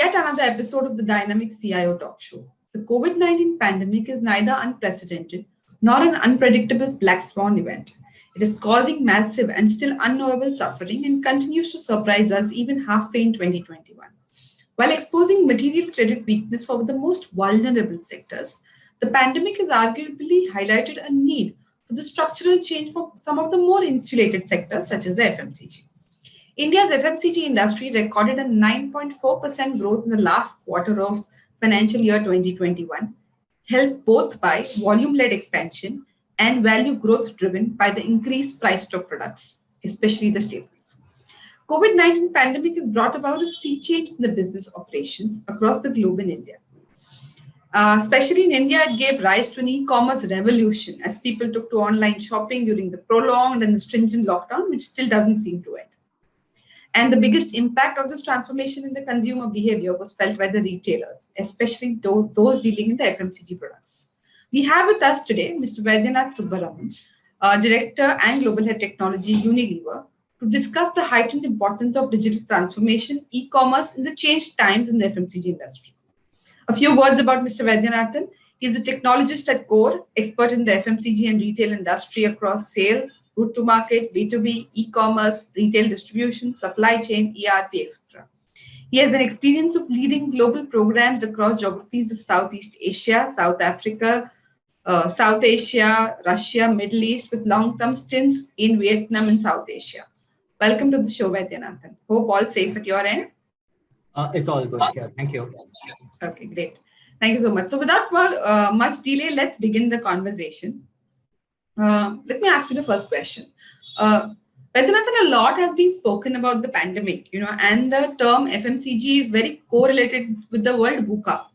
yet another episode of the Dynamic CIO Talk Show. The COVID-19 pandemic is neither unprecedented nor an unpredictable black swan event. It is causing massive and still unknowable suffering and continues to surprise us even halfway in 2021. While exposing material credit weakness for the most vulnerable sectors, the pandemic has arguably highlighted a need for the structural change for some of the more insulated sectors, such as the FMCG. India's FMCG industry recorded a 9.4% growth in the last quarter of financial year 2021, helped both by volume-led expansion and value growth driven by the increased price of products, especially the staples. COVID-19 pandemic has brought about a sea change in the business operations across the globe in India. Especially in India, it gave rise to an e-commerce revolution as people took to online shopping during the prolonged and the stringent lockdown, which still doesn't seem to end. And the biggest impact of this transformation in the consumer behavior was felt by the retailers, especially those dealing in the FMCG products. We have with us today Mr. Vaidyanath Subbaraman, Director and Global Head Technology, Unilever, to discuss the heightened importance of digital transformation, e-commerce in the changed times in the FMCG industry. A few words about Mr. Vaidyanathan. He is a technologist at Core, expert in the FMCG and retail industry across sales, route to market, B2B, e-commerce, retail distribution, supply chain, ERP, etc. He has an experience of leading global programs across geographies of Southeast Asia, South Africa, South Asia, Russia, Middle East, with long-term stints in Vietnam and South Asia. Welcome to the show, Vaidyanathan. Hope all safe at your end. It's all good here. Thank you. Okay, great. Thank you so much. So without much delay, let's begin the conversation. Let me ask you the first question. Vaidyanathan, a lot has been spoken about the pandemic, and the term FMCG is very correlated with the word VUCA.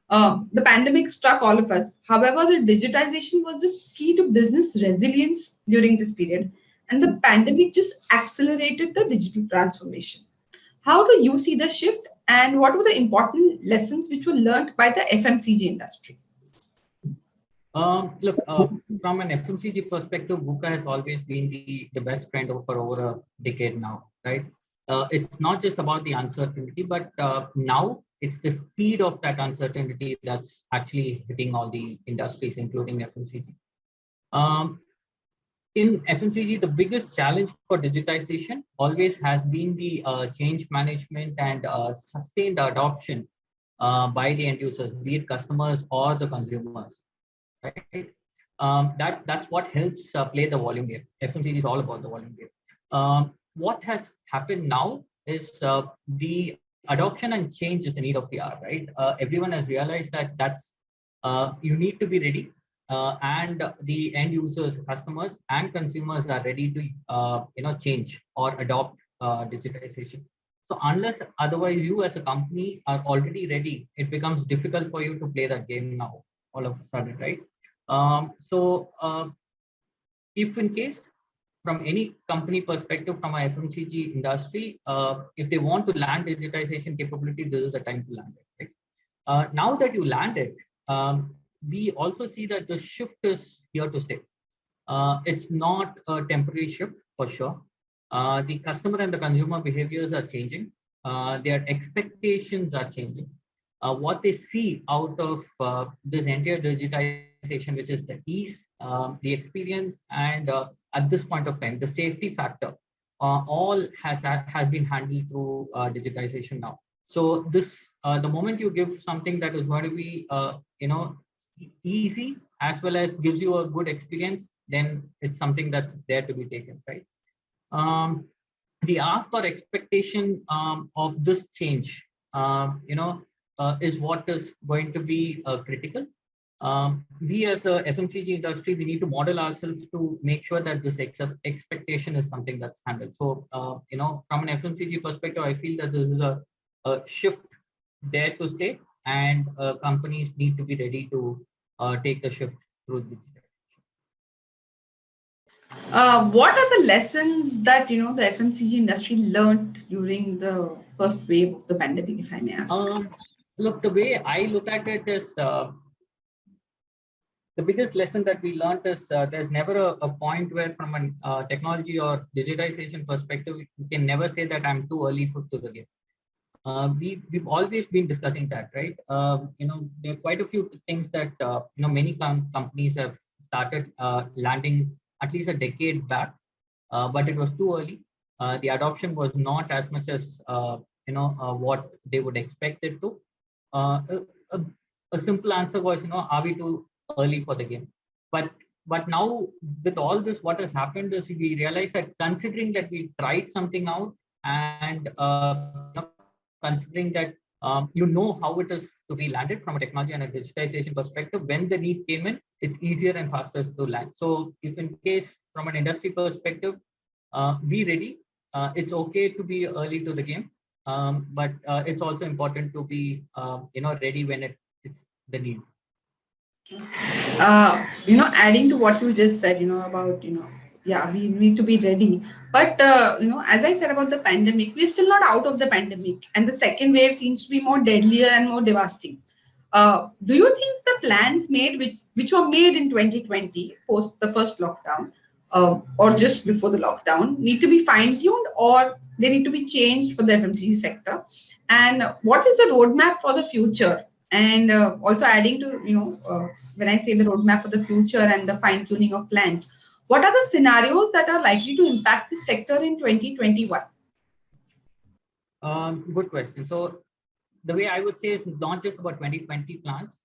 The pandemic struck all of us. However, the digitization was the key to business resilience during this period, and the pandemic just accelerated the digital transformation. How do you see the shift, and what were the important lessons which were learned by the FMCG industry? Look, from an FMCG perspective, VUCA has always been the best friend for over a decade now, right? It's not just about the uncertainty, but now it's the speed of that uncertainty that's actually hitting all the industries, including FMCG. In FMCG, the biggest challenge for digitization always has been the change management and sustained adoption by the end users, be it customers or the consumers. Right? That's what helps play the volume game. FMCG is all about the volume game. What has happened now is the adoption and change is the need of the hour, right? Everyone has realized that you need to be ready. And the end users, customers, and consumers are ready to change or adopt digitization. So unless otherwise you as a company are already ready, it becomes difficult for you to play that game now all of a sudden, right? If in case from any company perspective, from a FMCG industry, if they want to land digitization capability, this is the time to land it. Right? Now that you land it, we also see that the shift is here to stay. It's not a temporary shift for sure. The customer and the consumer behaviors are changing. Their expectations are changing. What they see out of this entire digitization, which is the ease, the experience, and at this point of time, the safety factor, all has been handled through digitization now. So this, the moment you give something that is going to be, easy as well as gives you a good experience, then it's something that's there to be taken, right? The ask or expectation of this change, is what is going to be critical. We as a FMCG industry, we need to model ourselves to make sure that this expectation is something that's handled. So, from an FMCG perspective, I feel that this is a shift there to stay, and companies need to be ready to take the shift through digitization. What are the lessons that the FMCG industry learned during the first wave of the pandemic, if I may ask? Look, the way I look at it is the biggest lesson that we learned is there's never a point where, from a technology or digitization perspective, you can never say that I'm too early to the game. we've always been discussing that, right? There are quite a few things that many companies have started landing at least a decade back, but it was too early. The adoption was not as much as what they would expect it to. Uh, a, a, a simple answer was, are we too early for the game? But but now with all this, what has happened is we realize that considering that we tried something out and considering that how it is to be landed from a technology and a digitization perspective, when the need came in, it's easier and faster to land. So if in case from an industry perspective, be ready. It's okay to be early to the game, but it's also important to be ready when it's the need. Adding to what you just said, about, yeah, we need to be ready. But, as I said about the pandemic, we're still not out of the pandemic. And the second wave seems to be more deadlier and more devastating. Do you think the plans made, which were made in 2020, post the first lockdown, or just before the lockdown, need to be fine-tuned, or they need to be changed for the FMCG sector? And what is the roadmap for the future? And also adding to, when I say the roadmap for the future and the fine-tuning of plans, what are the scenarios that are likely to impact the sector in 2021? Good question. So the way I would say is not just about 2020 plans.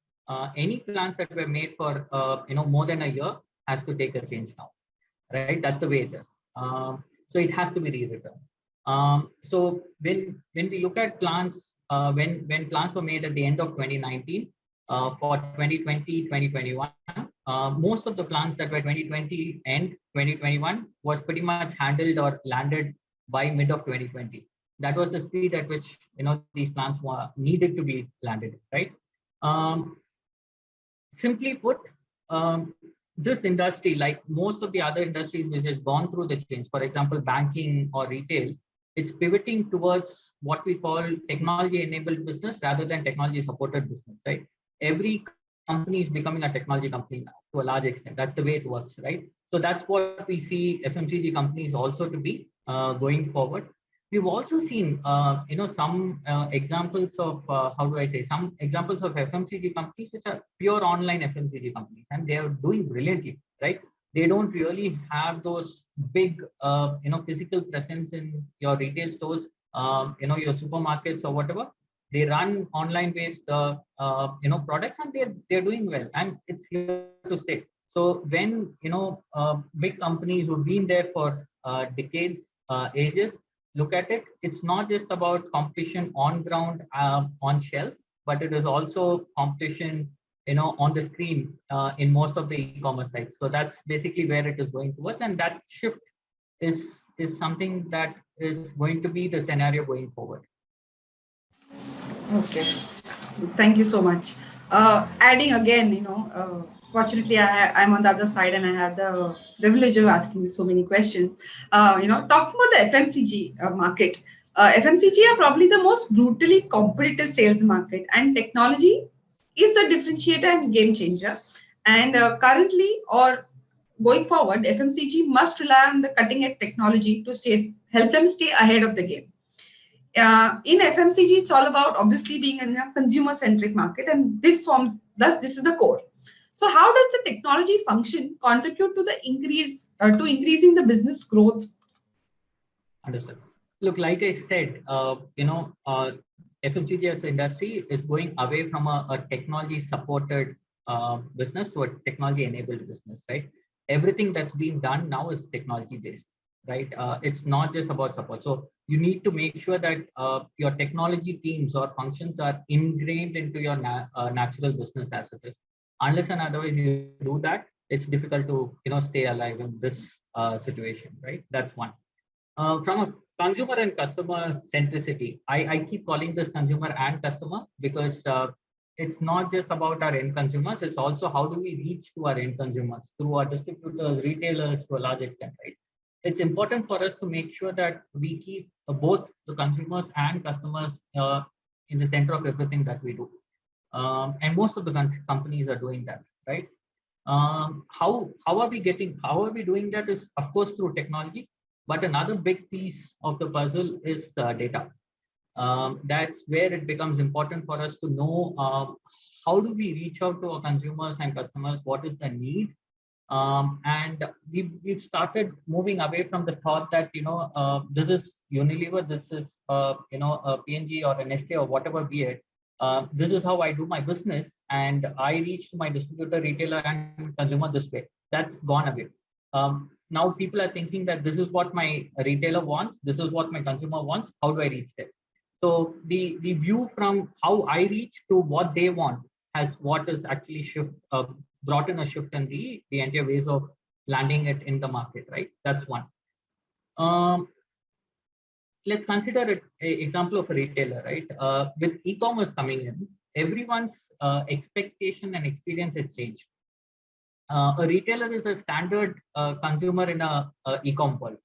Any plans that were made for more than a year has to take a change now, right? That's the way it is. So it has to be rewritten. So when we look at plans, when plans were made at the end of 2019 for 2020, 2021, most of the plans that were 2020 and 2021 was pretty much handled or landed by mid of 2020. That was the speed at which these plans were needed to be landed, right? Simply put, this industry, like most of the other industries which has gone through the change, for example, banking or retail, it's pivoting towards what we call technology-enabled business rather than technology-supported business, right? Every company is becoming a technology company now to a large extent. That's the way it works, right? So that's what we see FMCG companies also to be going forward. We've also seen, some examples of, some examples of FMCG companies which are pure online FMCG companies, and they are doing brilliantly, right? They don't really have those big, physical presence in your retail stores, your supermarkets or whatever. They run online-based, products, and they're doing well, and it's here to stay. So when big companies who've been there for decades, ages, look at it, it's not just about competition on ground, on shelves, but it is also competition on the screen in most of the e-commerce sites. So that's basically where it is going towards, and that shift is something that is going to be the scenario going forward. Okay, thank you so much. Adding again, fortunately, I'm on the other side and I have the privilege of asking you so many questions. Talking about the FMCG market, FMCG are probably the most brutally competitive sales market, and technology is the differentiator and game changer. And currently, or going forward, FMCG must rely on the cutting edge technology to help them stay ahead of the game. In FMCG, it's all about obviously being in a consumer-centric market, and this is the core. So, how does the technology function contribute to the increasing the business growth? Understood. Look, like I said, FMCG as an industry is going away from a technology-supported business to a technology-enabled business, right? Everything that's being done now is technology-based, right? It's not just about support. So you need to make sure that your technology teams or functions are ingrained into your natural business as it is. Unless and otherwise you do that, it's difficult to stay alive in this situation, right? That's one. From a consumer and customer centricity, I keep calling this consumer and customer because it's not just about our end consumers, it's also how do we reach to our end consumers through our distributors, retailers to a large extent, right? It's important for us to make sure that we keep both the consumers and customers in the center of everything that we do. And most of the companies are doing that, right? How are we doing that is, of course, through technology. But another big piece of the puzzle is data. That's where it becomes important for us to know how do we reach out to our consumers and customers, what is the need. And we've started moving away from the thought that, this is Unilever, this is, a P&G or an Nestle or whatever be it. This is how I do my business, and I reach to my distributor, retailer, and consumer this way. That's gone away. Now people are thinking that this is what my retailer wants, this is what my consumer wants. How do I reach them? So the view from how I reach to what they want has what is actually brought in a shift in the entire ways of landing it in the market, right? That's one. Let's consider an example of a retailer, right? With e-commerce coming in, everyone's expectation and experience has changed. A retailer is a standard consumer in a e-com world.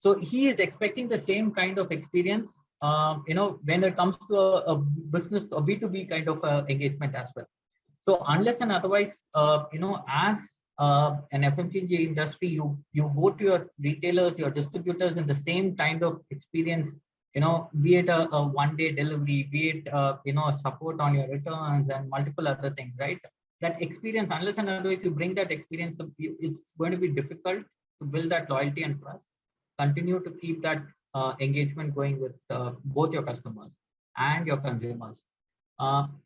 So he is expecting the same kind of experience, when it comes to a business, a B2B kind of engagement as well. So unless and otherwise, as an FMCG industry, you go to your retailers, your distributors in the same kind of experience, be it a one-day delivery, be it, support on your returns and multiple other things, right? That experience, unless and otherwise you bring that experience, it's going to be difficult to build that loyalty and trust, continue to keep that engagement going with both your customers and your consumers.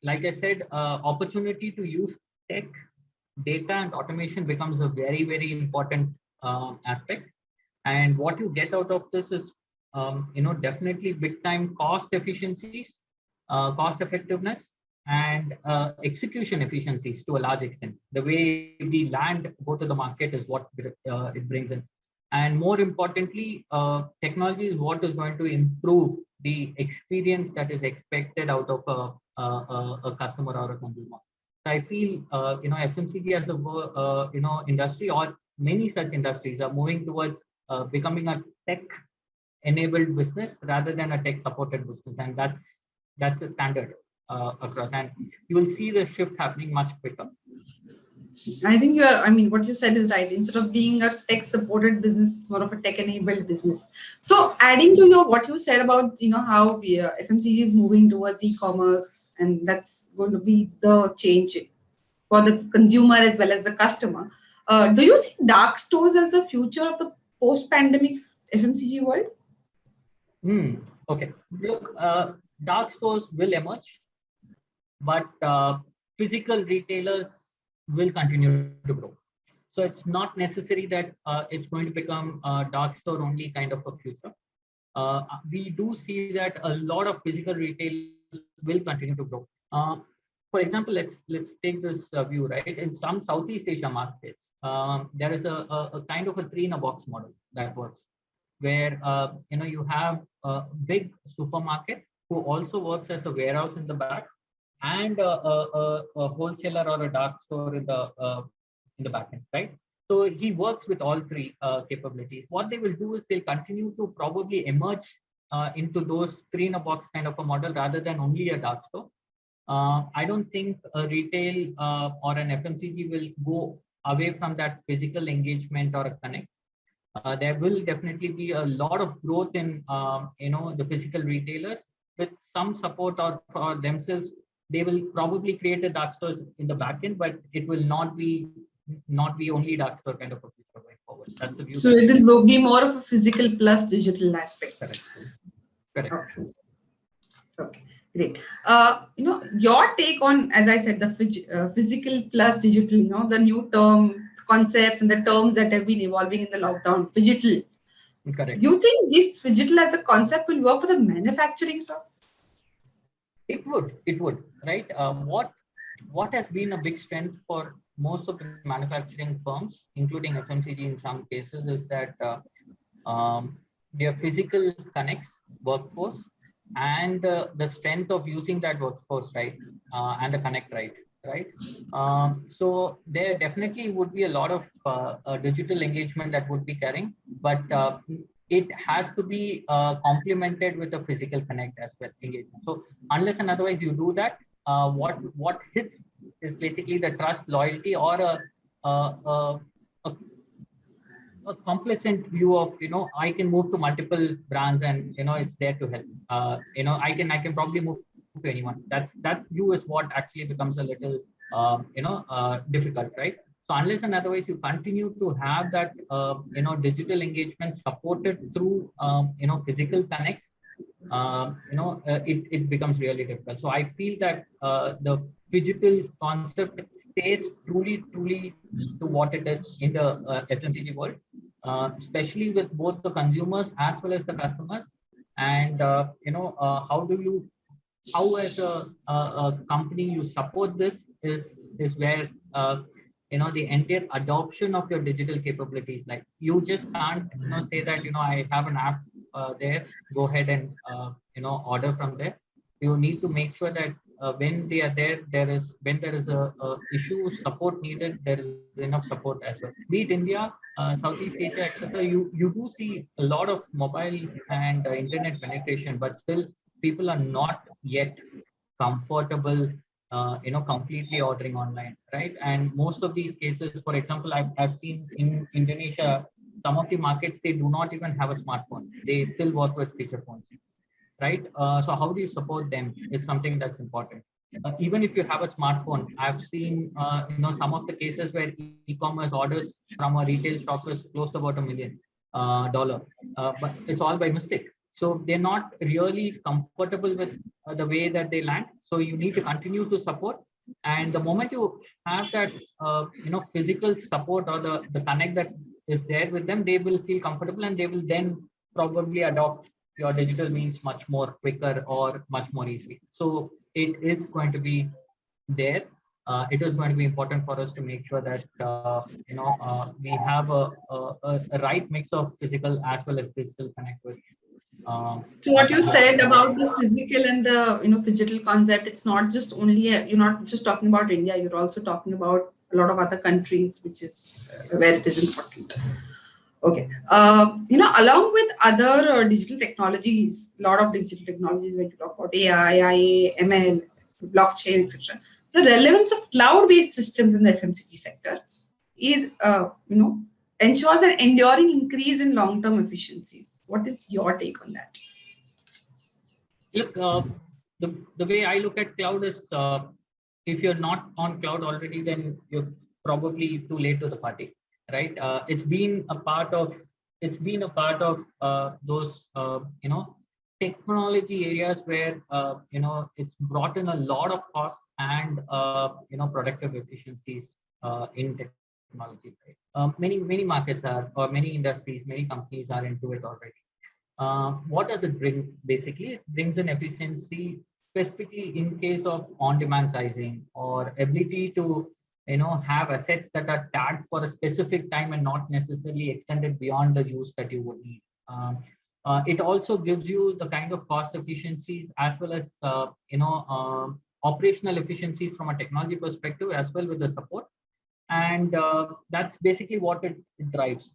Like I said, opportunity to use tech, data, and automation becomes a very, very important aspect. And what you get out of this is, definitely big time cost efficiencies, cost effectiveness, and execution efficiencies to a large extent. The way we land, go to the market is what it brings in. And more importantly, technology is what is going to improve the experience that is expected out of a customer or a consumer. So I feel, FMCG as a industry, or many such industries are moving towards becoming a tech-enabled business rather than a tech-supported business, and that's a standard across. And you will see the shift happening much quicker. I think what you said is right. Instead of being a tech supported business, it's more of a tech enabled business. So adding to what you said about, how FMCG is moving towards e-commerce, and that's going to be the change for the consumer as well as the customer. Do you see dark stores as the future of the post pandemic FMCG world? Okay. Look, dark stores will emerge, but physical retailers will continue to grow. So it's not necessary that it's going to become a dark store only kind of a future. We do see that a lot of physical retailers will continue to grow. For example, let's take this view, right? In some Southeast Asia markets, there is a kind of a 3-in-a-box model that works, where you have a big supermarket who also works as a warehouse in the back, and a wholesaler or a dark store in the back end, right? So he works with all three capabilities. What they will do is they'll continue to probably emerge into those 3-in-a-box kind of a model rather than only a dark store. I don't think a retail or an FMCG will go away from that physical engagement or a connect. There will definitely be a lot of growth in the physical retailers with some support or for themselves. They will probably create a dark store in the back end, but it will not be only dark store kind of a future going forward. That's the view. So it will be more of a physical plus digital aspect. Correct. Okay, great. Your take on, as I said, the physical plus digital, the new concepts and the terms that have been evolving in the lockdown, digital. Correct. You think this digital as a concept will work for the manufacturing firms? It would, right? What has been a big strength for most of the manufacturing firms, including FMCG in some cases, is that their physical connects workforce and the strength of using that workforce, right? And the connect, right? So there definitely would be a lot of digital engagement that would be carrying, but it has to be complemented with a physical connect as well, engagement. So unless and otherwise you do that, what hits is basically the trust, loyalty, or a complacent view of, I can move to multiple brands and, it's there to help. I can probably move to anyone. That view is what actually becomes a little difficult, right? So unless and otherwise you continue to have that digital engagement supported through physical connects, it becomes really difficult. So I feel that the phygital concept stays truly to what it is in the FMCG world, especially with both the consumers as well as the customers. And how as a company you support this is where the entire adoption of your digital capabilities. Like, you just can't say that I have an app there, go ahead and order from there. You need to make sure that when they are there, when there is a issue support needed, there is enough support as well. Be it India, Southeast Asia, etc. You do see a lot of mobile and internet penetration, but still people are not yet comfortable completely ordering online, right? And most of these cases, for example, I've seen in Indonesia, some of the markets, they do not even have a smartphone. They still work with feature phones, right? So how do you support them is something that's important. Even if you have a smartphone, I've seen some of the cases where e-commerce orders from a retail shop is close to about $1 million, but it's all by mistake. So they're not really comfortable with the way that they land. So you need to continue to support. And the moment you have that physical support or the connect that is there with them, they will feel comfortable and they will then probably adopt your digital means much more quicker or much more easily. So it is going to be there. It is going to be important for us to make sure that we have a right mix of physical as well as digital connect with. So what you said about the physical and the digital concept, it's not just only you're not just talking about India. You're also talking about a lot of other countries, which is where it is important. Okay. Along with other digital technologies, a lot of digital technologies, when you talk about AI, IA, ML, blockchain, etc., the relevance of cloud-based systems in the FMCG sector is, ensures an enduring increase in long-term efficiencies. What is your take on that? Look, the way I look at cloud is, if you're not on cloud already, then you're probably too late to the party, right? It's been a part of those technology areas where it's brought in a lot of cost and productive efficiencies in technology, right? Many markets are, or many industries, many companies are into it already. What does it bring? Basically, it brings an efficiency, specifically in case of on-demand sizing or ability to have assets that are tagged for a specific time and not necessarily extended beyond the use that you would need. It also gives you the kind of cost efficiencies as well as operational efficiencies from a technology perspective, as well with the support. And that's basically what it drives.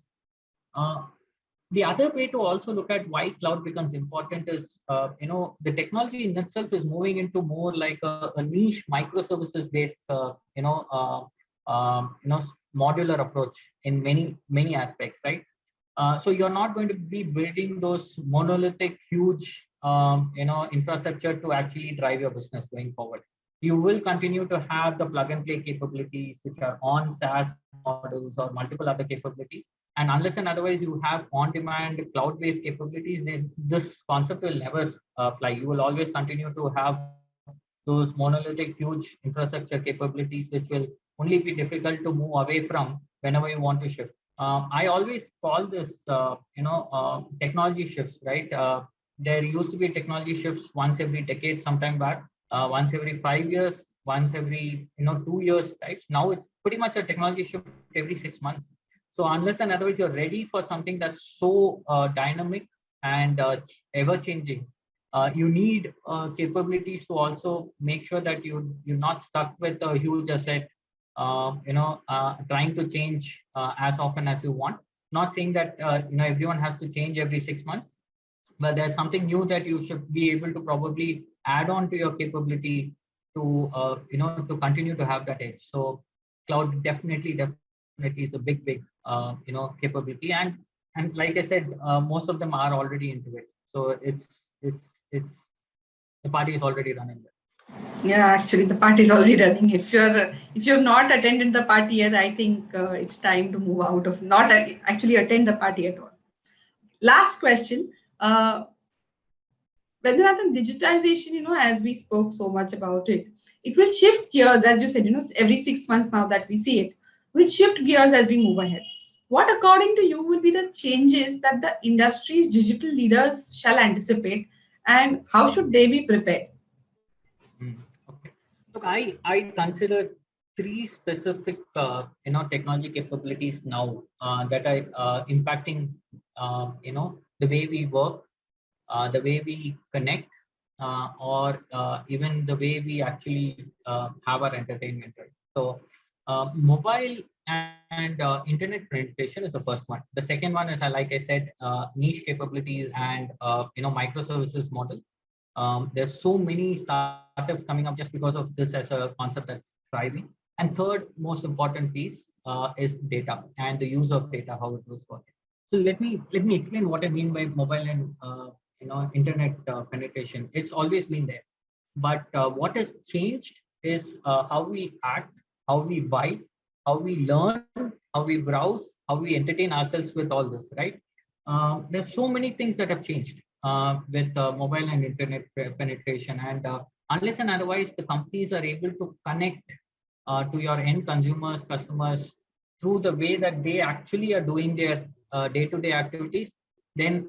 The other way to also look at why cloud becomes important is, the technology in itself is moving into more like a niche microservices based, modular approach in many aspects, right? So you're not going to be building those monolithic, huge, infrastructure to actually drive your business going forward. You will continue to have the plug and play capabilities, which are on SaaS models or multiple other capabilities. And unless and otherwise you have on-demand cloud-based capabilities, then this concept will never fly. You will always continue to have those monolithic, huge infrastructure capabilities, which will only be difficult to move away from whenever you want to shift. I always call this, technology shifts, right? There used to be technology shifts once every decade, sometime back, once every 5 years, once every 2 years types. Now it's pretty much a technology shift every 6 months. So unless and otherwise you're ready for something that's so dynamic and ever changing, you need capabilities to also make sure that you're not stuck with a huge asset, trying to change as often as you want. Not saying that everyone has to change every 6 months, but there's something new that you should be able to probably add on to your capability to to continue to have that edge. So cloud definitely is a big capability. And like I said, most of them are already into it. So it's the party is already running there. Yeah, actually, the party is already running. If you've not attended the party yet, I think it's time to move out of not actually attend the party at all. Last question. Vaidyanathan, digitization, as we spoke so much about it, it will shift gears, as you said, every 6 months now that we see it, will shift gears as we move ahead. What, according to you, will be the changes that the industry's digital leaders shall anticipate, and how should they be prepared? Okay. Look, I consider three specific technology capabilities now that are impacting the way we work, the way we connect, or even the way we actually have our entertainment. Right? So, mobile and internet penetration is the first one. The second one is, like I said, niche capabilities and microservices model. There's so many startups coming up just because of this as a concept that's thriving. And third, most important piece is data and the use of data, how it was working. So let me explain what I mean by mobile and internet penetration. It's always been there, but what has changed is how we act, how we buy, how we learn, how we browse, how we entertain ourselves with all this, right? There's so many things that have changed with mobile and internet penetration, and unless and otherwise the companies are able to connect to your end consumers, customers through the way that they actually are doing their day-to-day activities, then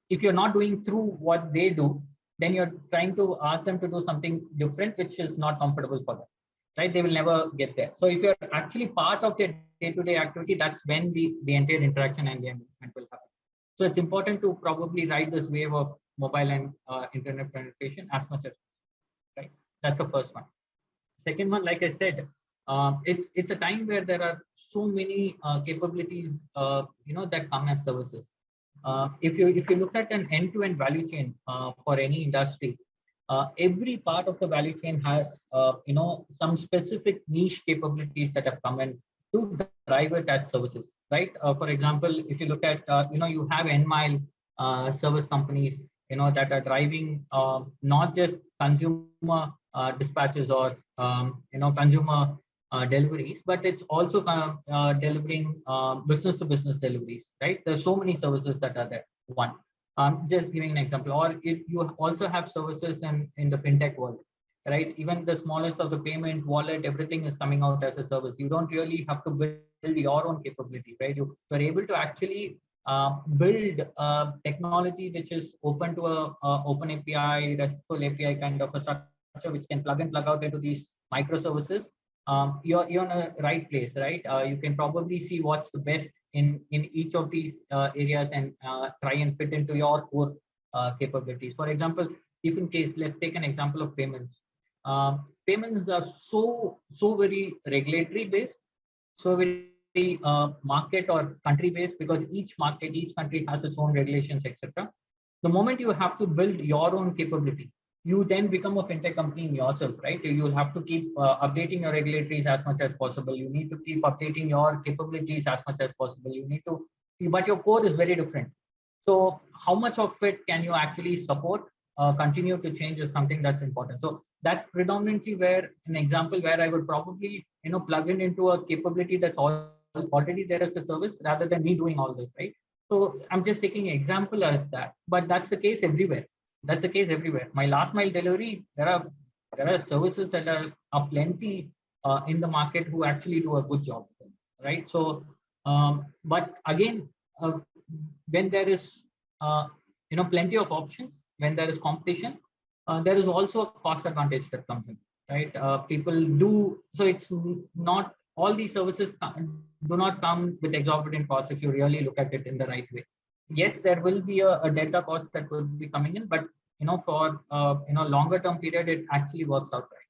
if you're not doing through what they do, then you're trying to ask them to do something different, which is not comfortable for them, right? They will never get there. So if you're actually part of their day-to-day activity, that's when the entire interaction and the engagement will happen. So it's important to probably ride this wave of mobile and internet penetration as much as possible, right? That's the first one. Second one, like I said, it's a time where there are so many capabilities, that come as services. If you look at an end-to-end value chain for any industry, every part of the value chain has some specific niche capabilities that have come in to drive it as services, right? For example, if you look at you have end-mile service companies that are driving not just consumer dispatches or consumer deliveries, but it's also delivering business to business deliveries, right? There's so many services that are there. One, just giving an example, or if you also have services in the fintech world, right? Even the smallest of the payment wallet, everything is coming out as a service. You don't really have to build your own capability, right? You're able to actually build technology which is open to a open API, RESTful API kind of a structure, which can plug and plug out into these microservices. You're in a right place, right? You can probably see what's the best in each of these areas and try and fit into your core capabilities. For example, if in case, let's take an example of payments. Payments are so very regulatory based, so very market or country based, because each market, each country has its own regulations, etc. The moment you have to build your own capability, you then become a fintech company in yourself, right? You'll have to keep updating your regulatories as much as possible. You need to keep updating your capabilities as much as possible. You need to, but your core is very different. So how much of it can you actually support, continue to change is something that's important. So that's predominantly where an example where I would probably, plug in into a capability that's already there as a service rather than me doing all this, right? So I'm just taking an example as that, but that's the case everywhere. That's the case everywhere. My last mile delivery, there are services that are plenty in the market who actually do a good job, right? So, but again, when there is plenty of options, when there is competition, there is also a cost advantage that comes in, right? People do so. It's not all these services do not come with exorbitant costs if you really look at it in the right way. Yes, there will be a delta cost that will be coming in, but for longer term period, it actually works out right.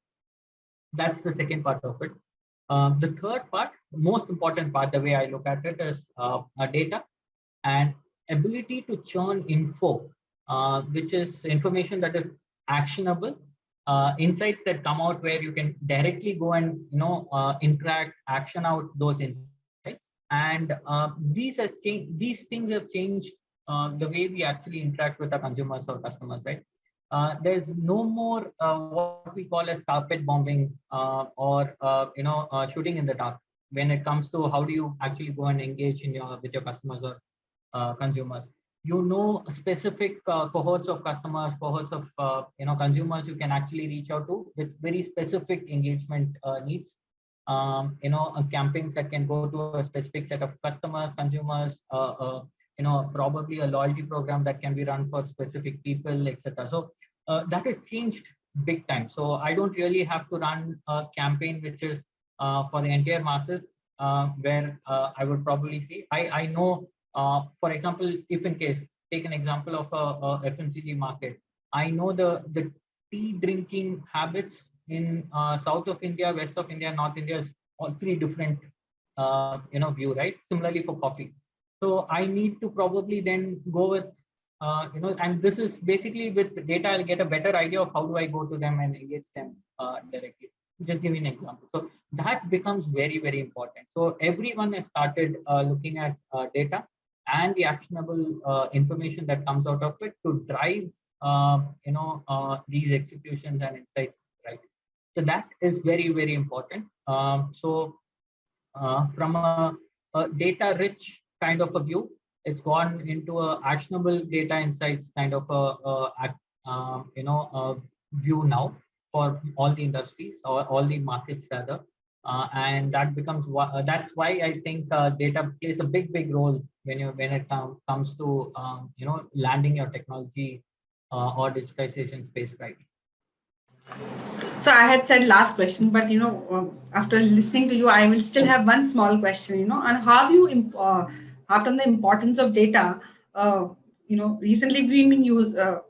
That's the second part of it. The third part, most important part, the way I look at it, is data and ability to churn info, which is information that is actionable, insights that come out where you can directly go and interact, action out those insights, And these things have changed the way we actually interact with our consumers or customers, right? There's no more what we call as carpet bombing or shooting in the dark when it comes to how do you actually go and engage in your with your customers or consumers. You know specific cohorts of customers, cohorts of consumers you can actually reach out to with very specific engagement needs. Campaigns that can go to a specific set of customers, consumers, probably a loyalty program that can be run for specific people, etc. So that has changed big time. So I don't really have to run a campaign which is for the entire masses, where I would probably see. I know, for example, if in case, take an example of a FMCG market, I know the tea drinking habits in south of India, west of India, North India is all three different, view, right? Similarly for coffee. So I need to probably then go with, and this is basically with data, I'll get a better idea of how do I go to them and engage them directly. Just give me an example. So that becomes very, very important. So everyone has started looking at data and the actionable information that comes out of it to drive, these executions and insights, right? So that is very, very important. From a data-rich kind of a view, it's gone into a actionable data insights kind of a view now for all the industries or all the markets rather. And that becomes that's why I think data plays a big role when it comes to landing your technology or digitization space, right? So I had said last question, but after listening to you, I will still have one small question. On how you harped on the importance of data. Recently we've been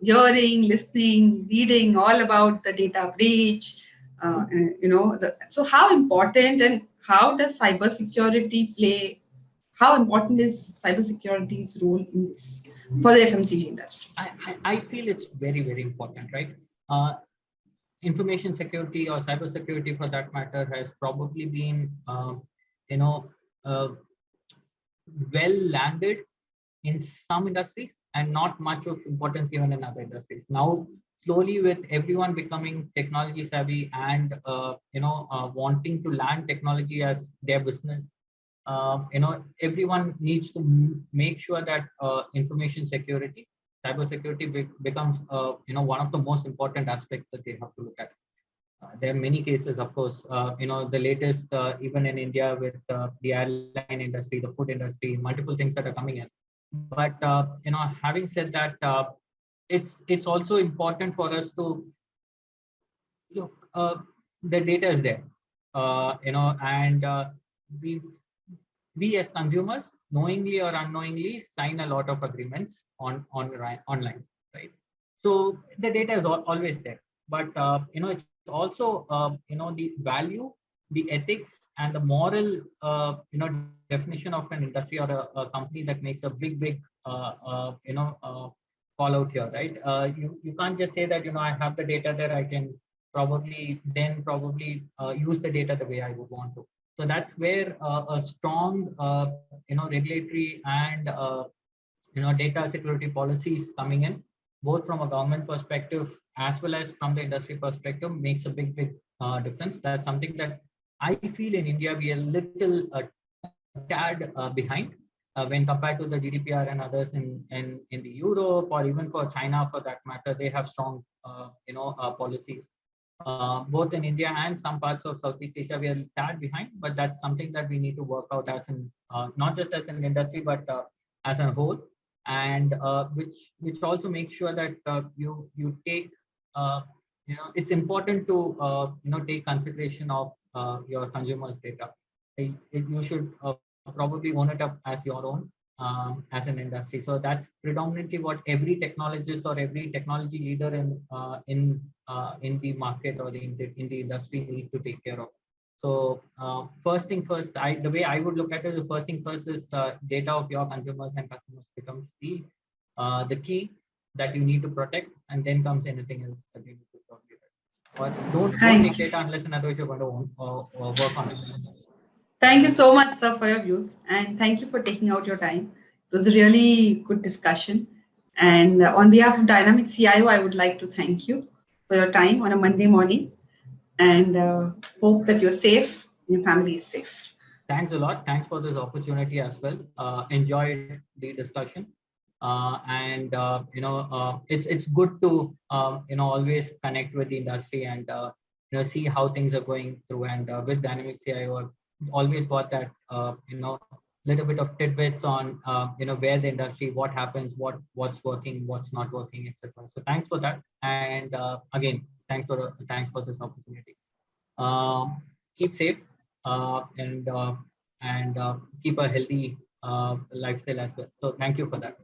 hearing, listening, reading all about the data breach. So how important and how does cybersecurity play? How important is cybersecurity's role in this for the FMCG industry? I feel it's very, very important, right? Information security or cyber security for that matter has probably been well landed in some industries and not much of importance given in other industries. Now slowly with everyone becoming technology savvy and wanting to land technology as their business, everyone needs to make sure that information security, cyber security becomes one of the most important aspects that they have to look at. There are many cases, of course, the latest, even in India with the airline industry, the food industry, multiple things that are coming in. But having said that, it's also important for us to look. The data is there, and we as consumers, knowingly or unknowingly, sign a lot of agreements online, right? So the data is always there, but it's also the value, the ethics, and the moral definition of an industry or a company that makes a big call out here, right? You can't just say that I have the data there, I can probably use the data the way I would want to. So that's where a strong regulatory and data security policies coming in, both from a government perspective as well as from the industry perspective, makes a big difference. That's something that I feel in India we are little tad behind when compared to the GDPR and others in the Europe, or even for China for that matter. They have strong policies. Both in India and some parts of Southeast Asia, we are a tad behind, but that's something that we need to work out as in not just as an industry, but as a whole, and which also makes sure that you take it's important to take consideration of your consumers' data. You should probably own it up as your own as an industry. So that's predominantly what every technologist or every technology leader in the market or in the industry need to take care of. So first thing first, the way I would look at it, the first thing first is data of your consumers and customers becomes the key that you need to protect, and then comes anything else that you need to probably. Or don't take data unless and otherwise you're going to work on it. Thank you so much, sir, for your views, and thank you for taking out your time. It was a really good discussion. And on behalf of Dynamic CIO, I would like to thank you for your time on a Monday morning, and hope that you're safe and your family is safe. Thanks a lot. Thanks for this opportunity as well. Enjoyed the discussion, it's good to always connect with the industry and see how things are going through. And with Dynamic CIO, I've always got that little bit of tidbits on where the industry, what happens, what's working, what's not working, etc. So thanks for that. And again, thanks for this opportunity. Keep safe, and keep a healthy lifestyle as well. So thank you for that.